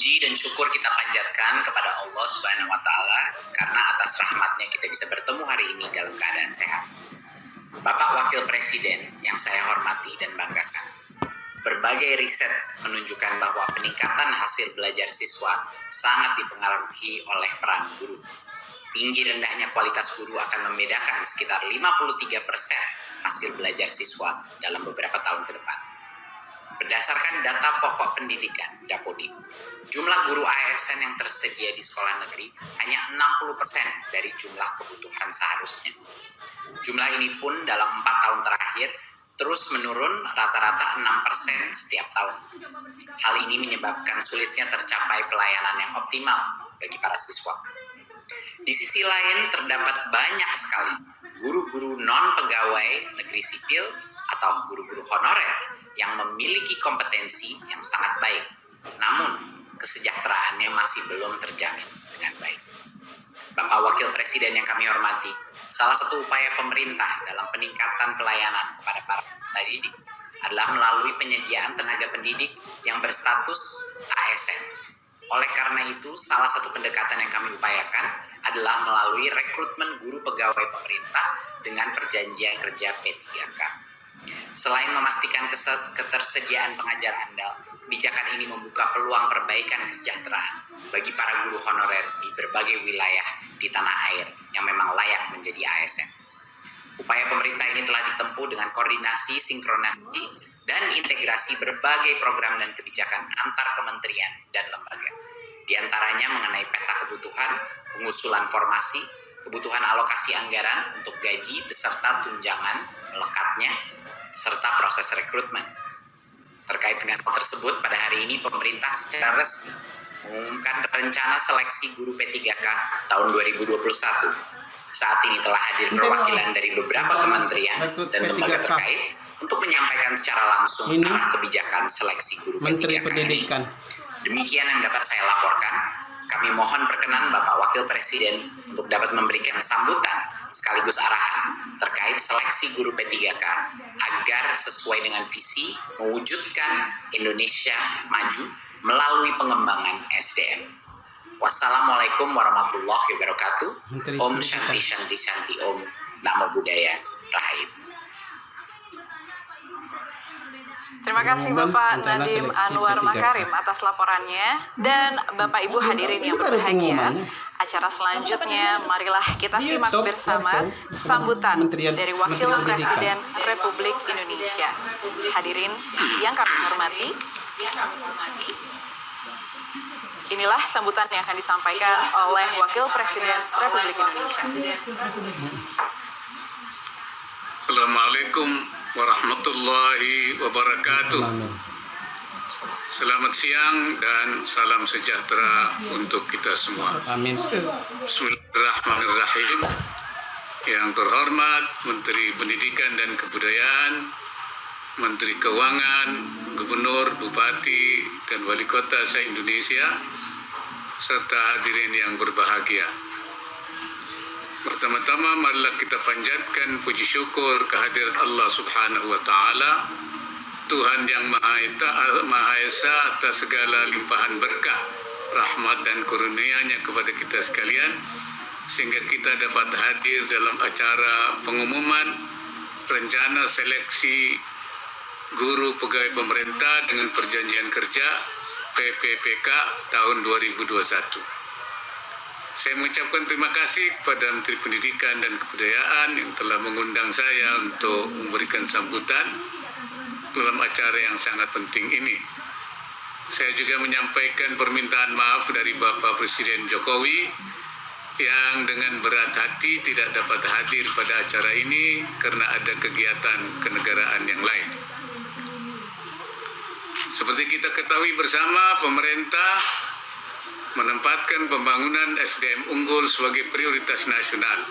Puji dan syukur kita panjatkan kepada Allah Subhanahu wa Ta'ala karena atas rahmatnya kita bisa bertemu hari ini dalam keadaan sehat. Bapak Wakil Presiden yang saya hormati dan banggakan, berbagai riset menunjukkan bahwa peningkatan hasil belajar siswa sangat dipengaruhi oleh peran guru. Tinggi rendahnya kualitas guru akan membedakan sekitar 53% hasil belajar siswa dalam beberapa tahun ke depan. Berdasarkan data pokok pendidikan Dapodik, jumlah guru ASN yang tersedia di sekolah negeri hanya 60% dari jumlah kebutuhan seharusnya. Jumlah ini pun dalam 4 tahun terakhir terus menurun rata-rata 6% setiap tahun. Hal ini menyebabkan sulitnya tercapai pelayanan yang optimal bagi para siswa. Di sisi lain terdapat banyak sekali guru-guru non-pegawai negeri sipil atau guru-guru honorer yang memiliki kompetensi yang sangat baik, namun kesejahteraannya masih belum terjamin dengan baik. Bapak Wakil Presiden yang kami hormati, salah satu upaya pemerintah dalam peningkatan pelayanan kepada para peserta didik adalah melalui penyediaan tenaga pendidik yang berstatus ASN. Oleh karena itu, salah satu pendekatan yang kami upayakan adalah melalui rekrutmen guru pegawai pemerintah dengan perjanjian kerja P3K. Selain memastikan ketersediaan pengajar andal, kebijakan ini membuka peluang perbaikan kesejahteraan bagi para guru honorer di berbagai wilayah di tanah air yang memang layak menjadi ASN. Upaya pemerintah ini telah ditempuh dengan koordinasi, sinkronasi, dan integrasi berbagai program dan kebijakan antar kementerian dan lembaga. Di antaranya mengenai peta kebutuhan, pengusulan formasi, kebutuhan alokasi anggaran untuk gaji beserta tunjangan melekatnya, serta proses rekrutmen. Terkait dengan hal tersebut, pada hari ini pemerintah secara resmi mengumumkan rencana seleksi guru P3K tahun 2021. Saat ini telah hadir perwakilan dari beberapa kementerian dan lembaga terkait untuk menyampaikan secara langsung arah kebijakan seleksi guru P3K ini. Demikian yang dapat saya laporkan. Kami mohon perkenan Bapak Wakil Presiden untuk dapat memberikan sambutan sekaligus arahan terkait seleksi guru P3K agar sesuai dengan visi mewujudkan Indonesia maju melalui pengembangan SDM. Wassalamualaikum warahmatullahi wabarakatuh. Om Shanti Shanti Shanti Om. Namo Buddhaya Rahayu. Terima kasih Bapak Nadiem Anwar Makarim atas laporannya. Dan Bapak Ibu hadirin yang berbahagia, acara selanjutnya marilah kita simak bersama sambutan dari Wakil Presiden Republik Indonesia. Hadirin yang kami hormati, inilah sambutan yang akan disampaikan oleh Wakil Presiden Republik Indonesia. Assalamualaikum warahmatullahi wabarakatuh. Selamat siang dan salam sejahtera untuk kita semua. Amin. Bismillahirrahmanirrahim. Yang terhormat Menteri Pendidikan dan Kebudayaan, Menteri Keuangan, Gubernur, Bupati, dan Wali Kota se-Indonesia, serta hadirin yang berbahagia. Pertama-tama marilah kita panjatkan puji syukur kehadirat Allah Subhanahu wa Ta'ala, Tuhan yang Maha Esa atas segala limpahan berkah, rahmat dan kurnia-Nya kepada kita sekalian, sehingga kita dapat hadir dalam acara pengumuman rencana seleksi guru pegawai pemerintah dengan perjanjian kerja PPPK tahun 2021. Saya mengucapkan terima kasih kepada Menteri Pendidikan dan Kebudayaan yang telah mengundang saya untuk memberikan sambutan dalam acara yang sangat penting ini. Saya juga menyampaikan permintaan maaf dari Bapak Presiden Jokowi yang dengan berat hati tidak dapat hadir pada acara ini karena ada kegiatan kenegaraan yang lain. Seperti kita ketahui bersama, pemerintah menempatkan pembangunan SDM unggul sebagai prioritas nasional.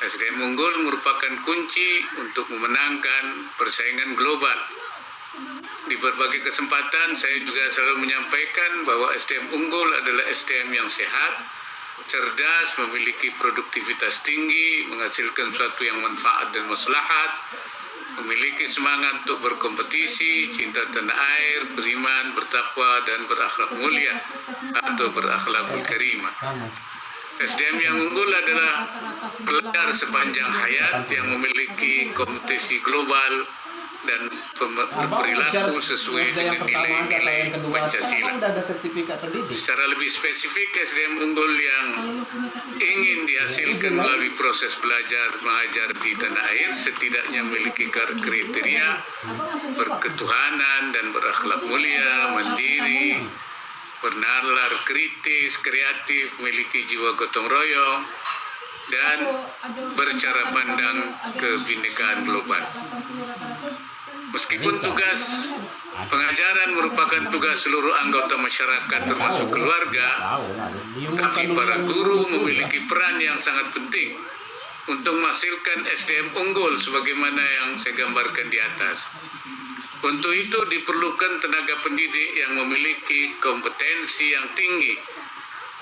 SDM unggul merupakan kunci untuk memenangkan persaingan global. Di berbagai kesempatan saya juga selalu menyampaikan bahwa SDM unggul adalah SDM yang sehat, cerdas, memiliki produktivitas tinggi, menghasilkan sesuatu yang manfaat dan maslahat, memiliki semangat untuk berkompetisi, cinta tanah air, beriman, bertakwa, dan berakhlak mulia atau berakhlakul karimah. SDM yang unggul adalah pelajar sepanjang hayat yang memiliki kompetisi global dan berperilaku sesuai dengan nilai-nilai Pancasila. Secara lebih spesifik, SDM unggul yang ingin dihasilkan melalui proses belajar mengajar di tanah air setidaknya memiliki kriteria berketuhanan dan berakhlak mulia, mandiri, bernalar kritis, kreatif, memiliki jiwa gotong royong, dan bercara pandang kebinekaan global. Meskipun tugas pengajaran merupakan tugas seluruh anggota masyarakat termasuk keluarga, tapi para guru memiliki peran yang sangat penting untuk menghasilkan SDM unggul sebagaimana yang saya gambarkan di atas. Untuk itu diperlukan tenaga pendidik yang memiliki kompetensi yang tinggi,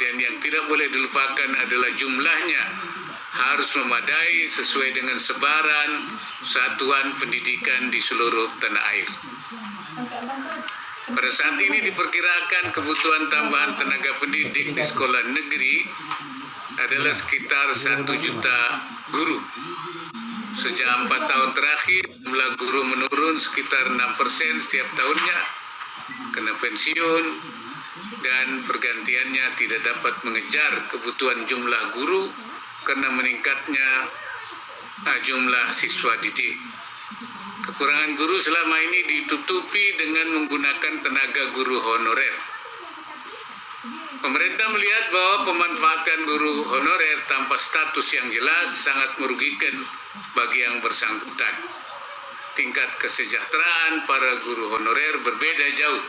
dan yang tidak boleh dilupakan adalah jumlahnya harus memadai sesuai dengan sebaran satuan pendidikan di seluruh tanah air. Pada saat ini diperkirakan kebutuhan tambahan tenaga pendidik di sekolah negeri adalah sekitar 1 juta guru. Sejak 4 tahun terakhir, jumlah guru menurun sekitar 6% setiap tahunnya karena pensiun, dan pergantiannya tidak dapat mengejar kebutuhan jumlah guru karena meningkatnya jumlah siswa didik. Kekurangan guru selama ini ditutupi dengan menggunakan tenaga guru honorer. Pemerintah melihat bahwa pemanfaatan guru honorer tanpa status yang jelas sangat merugikan bagi yang bersangkutan. Tingkat kesejahteraan para guru honorer berbeda jauh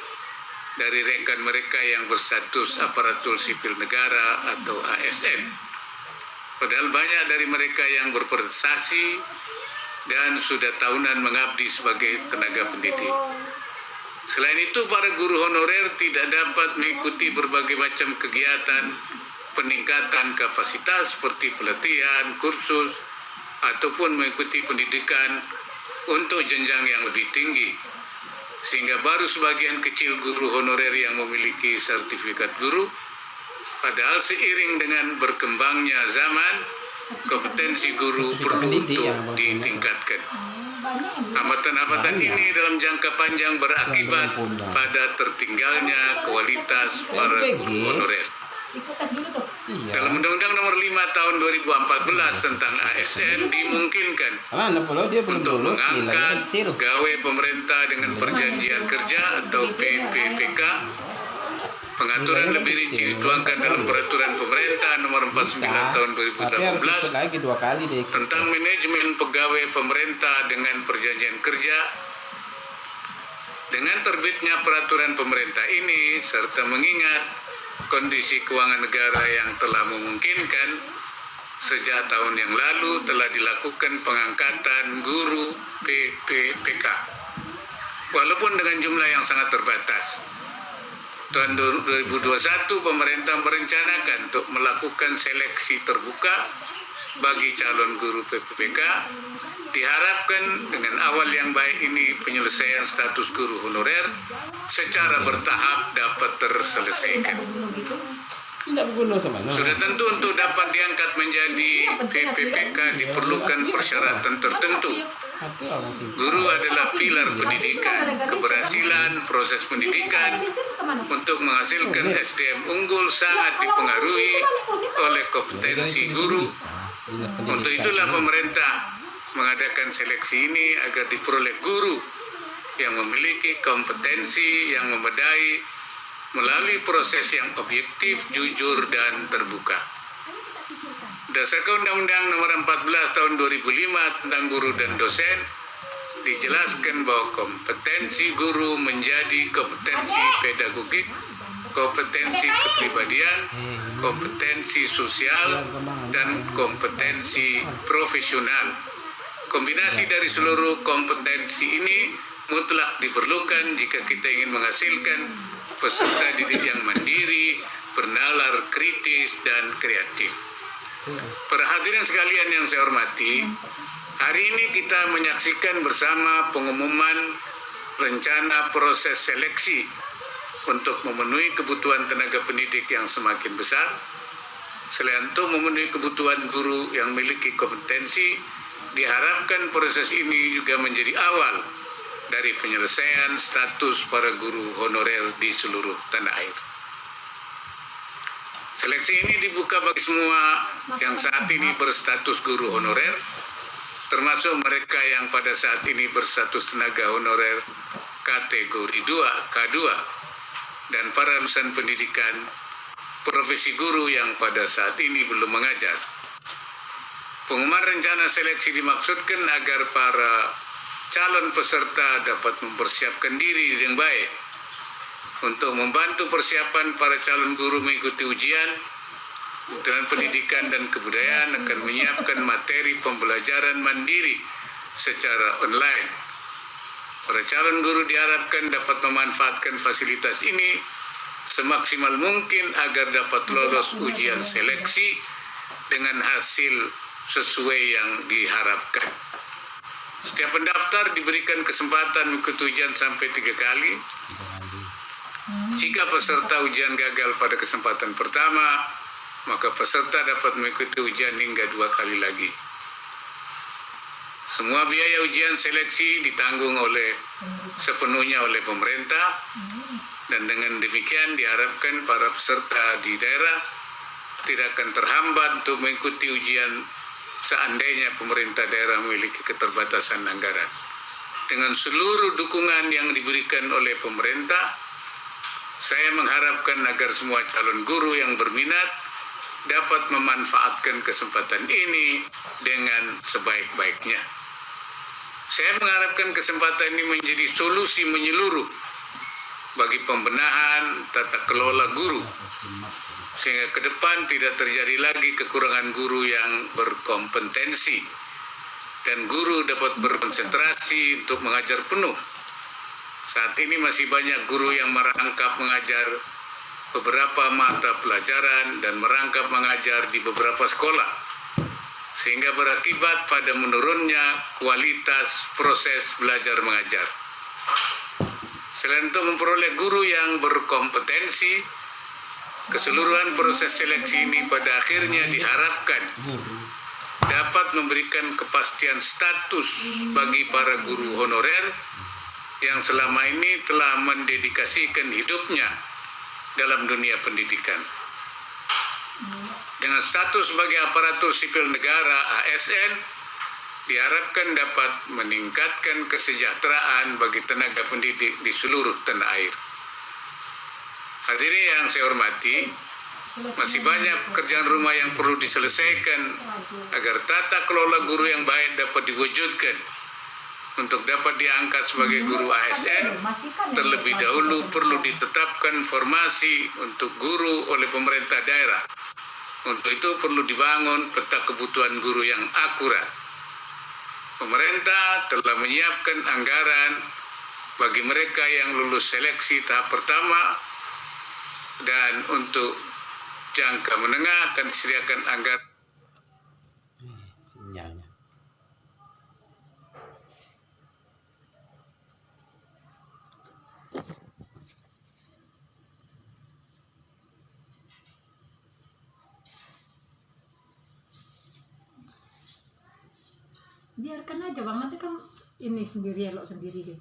dari rekan mereka yang berstatus aparatur sipil negara atau ASN. Padahal banyak dari mereka yang berprestasi dan sudah tahunan mengabdi sebagai tenaga pendidik. Selain itu, para guru honorer tidak dapat mengikuti berbagai macam kegiatan peningkatan kapasitas seperti pelatihan, kursus, ataupun mengikuti pendidikan untuk jenjang yang lebih tinggi. Sehingga baru sebagian kecil guru honorer yang memiliki sertifikat guru. Padahal seiring dengan berkembangnya zaman, kompetensi guru perlu untuk ditingkatkan. Hambatan-hambatan ini dalam jangka panjang berakibat pada tertinggalnya kualitas para guru honorer. Dalam Undang-Undang Nomor 5 Tahun 2014 tentang ASN dimungkinkan untuk mengangkat pegawai pemerintah dengan perjanjian kerja atau PPPK. Pengaturan lebih rinci dituangkan dalam Peraturan Pemerintah Nomor 49 Tahun 2018 tentang manajemen pegawai pemerintah dengan perjanjian kerja. Dengan terbitnya peraturan pemerintah ini, serta mengingat kondisi keuangan negara yang telah memungkinkan, sejak tahun yang lalu telah dilakukan pengangkatan guru PPPK, walaupun dengan jumlah yang sangat terbatas. Tahun 2021 pemerintah merencanakan untuk melakukan seleksi terbuka bagi calon guru PPPK. Diharapkan dengan awal yang baik ini penyelesaian status guru honorer secara bertahap dapat terselesaikan. Sudah tentu untuk dapat diangkat menjadi PPPK diperlukan persyaratan tertentu. Guru adalah pilar pendidikan. Keberhasilan proses pendidikan untuk menghasilkan SDM unggul sangat dipengaruhi oleh kompetensi guru. Untuk itulah pemerintah mengadakan seleksi ini agar diperoleh guru yang memiliki kompetensi yang memadai melalui proses yang objektif, jujur, dan terbuka. Berdasarkan Undang-Undang Nomor 14 Tahun 2005 tentang guru dan dosen, dijelaskan bahwa kompetensi guru menjadi kompetensi pedagogik, kompetensi kepribadian, kompetensi sosial, dan kompetensi profesional. Kombinasi dari seluruh kompetensi ini mutlak diperlukan jika kita ingin menghasilkan peserta didik yang mandiri, bernalar kritis, dan kreatif. Para hadirin sekalian yang saya hormati, hari ini kita menyaksikan bersama pengumuman rencana proses seleksi untuk memenuhi kebutuhan tenaga pendidik yang semakin besar. Selain itu memenuhi kebutuhan guru yang memiliki kompetensi, diharapkan proses ini juga menjadi awal dari penyelesaian status para guru honorer di seluruh tanah air. Seleksi ini dibuka bagi semua yang saat ini berstatus guru honorer, termasuk mereka yang pada saat ini berstatus tenaga honorer kategori 2, K2, dan para lulusan pendidikan profesi guru yang pada saat ini belum mengajar. Pengumuman rencana seleksi dimaksudkan agar para calon peserta dapat mempersiapkan diri dengan baik untuk membantu persiapan para calon guru mengikuti ujian. Kementerian Pendidikan dan Kebudayaan akan menyiapkan materi pembelajaran mandiri secara online. Para calon guru diharapkan dapat memanfaatkan fasilitas ini semaksimal mungkin agar dapat lolos ujian seleksi dengan hasil sesuai yang diharapkan. Setiap pendaftar diberikan kesempatan mengikuti ujian sampai 3 kali. Jika peserta ujian gagal pada kesempatan pertama, maka peserta dapat mengikuti ujian hingga 2 kali lagi. Semua biaya ujian seleksi ditanggung sepenuhnya oleh pemerintah, dan dengan demikian diharapkan para peserta di daerah tidak akan terhambat untuk mengikuti ujian seandainya pemerintah daerah memiliki keterbatasan anggaran. Dengan seluruh dukungan yang diberikan oleh pemerintah, saya mengharapkan agar semua calon guru yang berminat dapat memanfaatkan kesempatan ini dengan sebaik-baiknya. Saya mengharapkan kesempatan ini menjadi solusi menyeluruh bagi pembenahan tata kelola guru, sehingga ke depan tidak terjadi lagi kekurangan guru yang berkompetensi dan guru dapat berkonsentrasi untuk mengajar penuh. Saat ini masih banyak guru yang merangkap mengajar beberapa mata pelajaran dan merangkap mengajar di beberapa sekolah, sehingga berakibat pada menurunnya kualitas proses belajar mengajar. Selain itu memperoleh guru yang berkompetensi, keseluruhan proses seleksi ini pada akhirnya diharapkan dapat memberikan kepastian status bagi para guru honorer yang selama ini telah mendedikasikan hidupnya dalam dunia pendidikan. Dengan status sebagai aparatur sipil negara ASN, diharapkan dapat meningkatkan kesejahteraan bagi tenaga pendidik di seluruh tanah air. Hadirin yang saya hormati, masih banyak pekerjaan rumah yang perlu diselesaikan agar tata kelola guru yang baik dapat diwujudkan. Untuk dapat diangkat sebagai guru ASN, terlebih dahulu perlu ditetapkan formasi untuk guru oleh pemerintah daerah. Untuk itu perlu dibangun peta kebutuhan guru yang akurat. Pemerintah telah menyiapkan anggaran bagi mereka yang lulus seleksi tahap pertama, dan untuk jangka menengah akan disediakan anggaran. Sinyalnya. Biarkan aja bang, nanti kan ini sendiri elok sendiri deh.